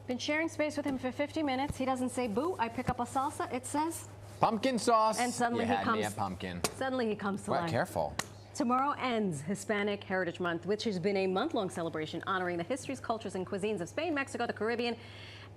Been sharing space with him for 50 minutes. He doesn't say boo. I pick up a salsa. It says pumpkin sauce. And suddenly you he had comes. Me a pumpkin. Suddenly he comes to life. Careful. Tomorrow ends Hispanic Heritage Month, which has been a month-long celebration honoring the histories, cultures, and cuisines of Spain, Mexico, the Caribbean,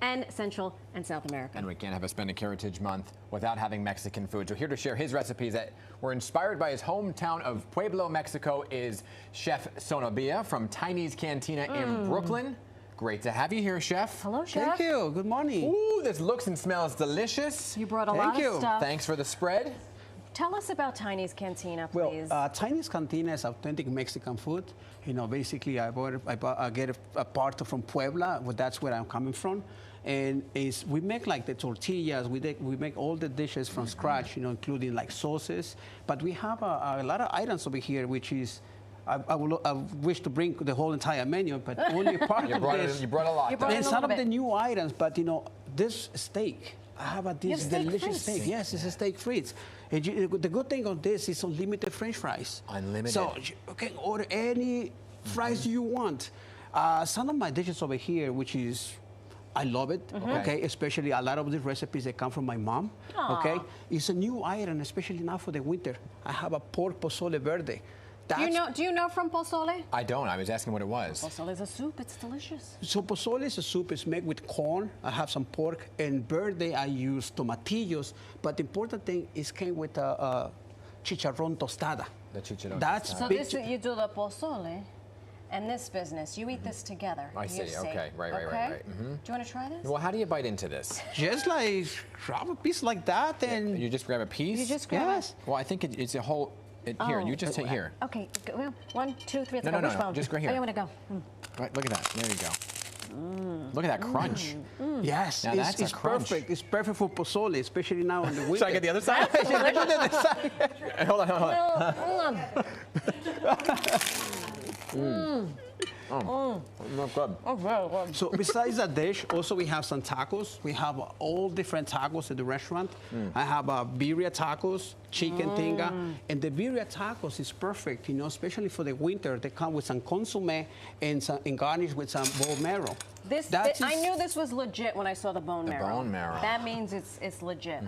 and Central and South America. And we can't have Hispanic Heritage Month without having Mexican food. So here to share his recipes that were inspired by his hometown of Pueblo, Mexico is Chef Cenobio from Tiny's Cantina in Brooklyn. Great to have you here, Chef. Hello, Chef. Thank you. Good morning. Ooh, this looks and smells delicious. You brought a lot of stuff. Thanks for the spread. Tell us about Tiny's Cantina, please. Well, Tiny's Cantina is authentic Mexican food. You know, basically, I get a part from Puebla. Well, that's where I'm coming from. And we make like the tortillas. We make all the dishes from scratch, you know, including like sauces. But we have a lot of items over here, which is, I wish to bring the whole entire menu, but only part of this. You brought a lot. And some of the new items, but you know, this steak. I have this delicious steak. Yes, it's a steak frites. And the good thing on this is unlimited French fries. Unlimited. So you can order any fries you want. Some of my dishes over here, which is, I love it. Okay, especially a lot of the recipes that come from my mom. Aww. Okay, it's a new item, especially now for the winter. I have a pork pozole verde. Do you know from pozole? I don't. I was asking what it was. Pozole is a soup. It's delicious. So pozole is a soup. It's made with corn. I have some pork. And verde, I use tomatillos. But the important thing is came with a chicharrón tostada. The chicharrón That's tostada. So this, you do the pozole and this business. You eat this together. I see. Okay. Right. Do you want to try this? Well, how do you bite into this? Just like grab a piece like that and... You just grab a piece? You just grab it? Well, I think it's a whole... Here, you just take here. Okay, well, 1, 2, 3, let's go. No, just right here. Oh, you want to go? Right, look at that. There you go. Look at that crunch. Yes, now it's perfect. It's perfect for pozole, especially now in the winter. Should I get the other side? Hold on. Not good. Oh, very good. So besides that dish, also we have some tacos. We have all different tacos at the restaurant. I have birria tacos, chicken tinga, and the birria tacos is perfect, you know, especially for the winter. They come with some consomme and garnished with some bone marrow. I knew this was legit when I saw the bone marrow. The bone marrow. That means it's legit.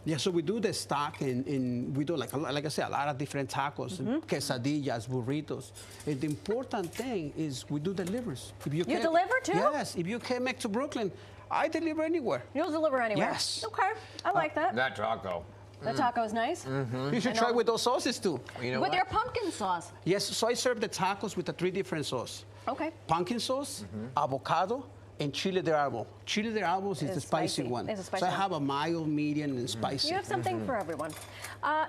Yeah, so we do the stock and we do, like I said, a lot of different tacos, quesadillas, burritos. And the important thing is we do deliveries. If you deliver too? Yes, if you came back to Brooklyn, I deliver anywhere. You'll deliver anywhere? Yes. Okay, I like that. That taco. The taco is nice. You should try with those sauces too. You know with your pumpkin sauce. Yes, so I serve the tacos with the 3 different sauces. Okay. Pumpkin sauce, avocado, and chile de árbol. Chile de árbol is the spicy one. It's a spicy so I one. have a mild, medium, and spicy. You have something for everyone.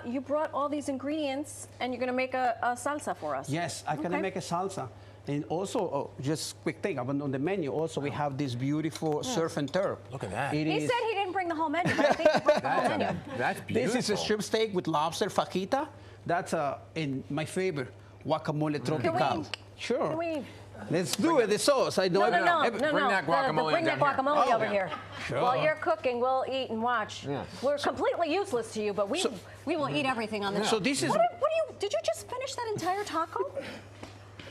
You brought all these ingredients, and you're going to make a salsa for us. Yes, I'm going to make a salsa. And also, just quick thing, on the menu, also we have this beautiful surf and turf. Look at that. He said he didn't bring the whole menu, but I think he brought the whole menu. That's beautiful. This is a strip steak with lobster fajita. That's in my favorite, guacamole tropical. Sure. Can we... Let's do it, the sauce. I know. No. Bring that guacamole Bring that guacamole over here. Sure. While you're cooking, we'll eat and watch. Yeah. We're completely useless to you, but we will eat everything on the show. So this is... Did you just finish that entire taco?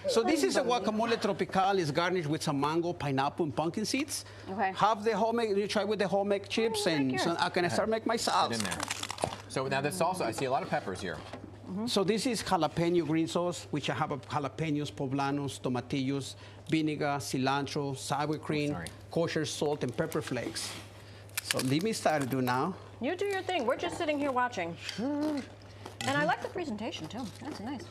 So this is a guacamole tropical. It's garnished with some mango, pineapple, and pumpkin seeds. Okay. Have the homemade. You try with the homemade chips, and so I can start make my sauce. In there. So now the salsa, I see a lot of peppers here. So this is jalapeno green sauce, which I have jalapenos, poblanos, tomatillos, vinegar, cilantro, sour cream, kosher salt, and pepper flakes. So let me start to do now. You do your thing. We're just sitting here watching. And I like the presentation too. That's nice.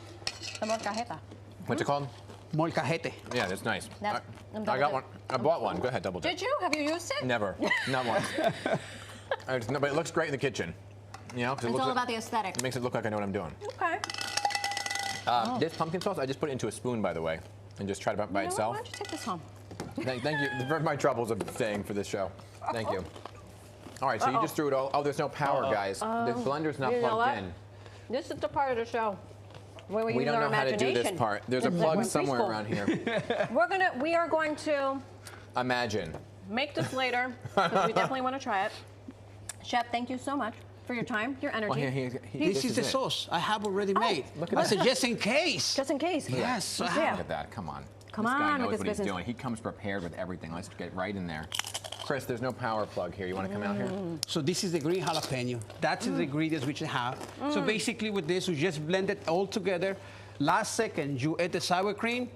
The molcajeta. What's it called? Molcajete. Yeah, that's nice. That's- I got one. I bought one. Go ahead, double dip. Did you? Have you used it? Never. Not once. But it looks great in the kitchen. You know, 'cause It's looks all like, about the aesthetic. it makes it look like I know what I'm doing. Okay. This pumpkin sauce, I just put it into a spoon, by the way, and just tried it by You know what? itself. Why don't you take this home? Thank you for my troubles of staying for this show. Thank you. All right, so you just threw it all. Oh, there's no power, guys. The blender's not You know plugged what? in. This is the part of the show where we use don't our know how to do this imagination. part. There's a This is plug we're somewhere preschool. around here. We are going to Imagine. make this later because we definitely want to try it. Chef, thank you so much for your time, your energy. Well, This is the sauce I have already made. Look at I that. said just in case. Just in case. Yes. Look at that. Come on. Come This guy on knows with what this he's business. doing. He comes prepared with everything. Let's get right in there. Chris, there's no power plug here. You want to come out here? So this is the green jalapeno. That's the ingredients which you have. So basically with this, you just blend it all together. Last second, you add the sour cream.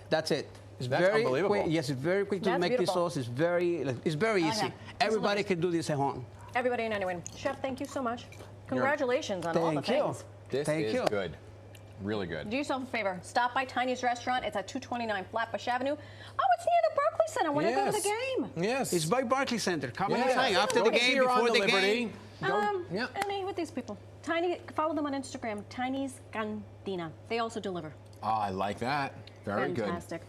That's it. It's That's very unbelievable. quick. Yes, it's very quick to That's make this beautiful. sauce. It's very easy. Okay. Everybody can do this at home. Everybody and anyone. Chef, thank you so much. Congratulations on all the Thank you. things. This Thank is you. good. Really good. Do yourself a favor. Stop by Tiny's Restaurant. It's at 229 Flatbush Avenue. Oh, it's near the Berkeley Center when I go to the game. Yes. It's by Barclay Center. Come Yeah. anytime. After Go the to game, here on before the Liberty. game. Yeah. And eat with these people. Follow them on Instagram. Tiny's Cantina. They also deliver. Oh, I like that. Very good. Fantastic.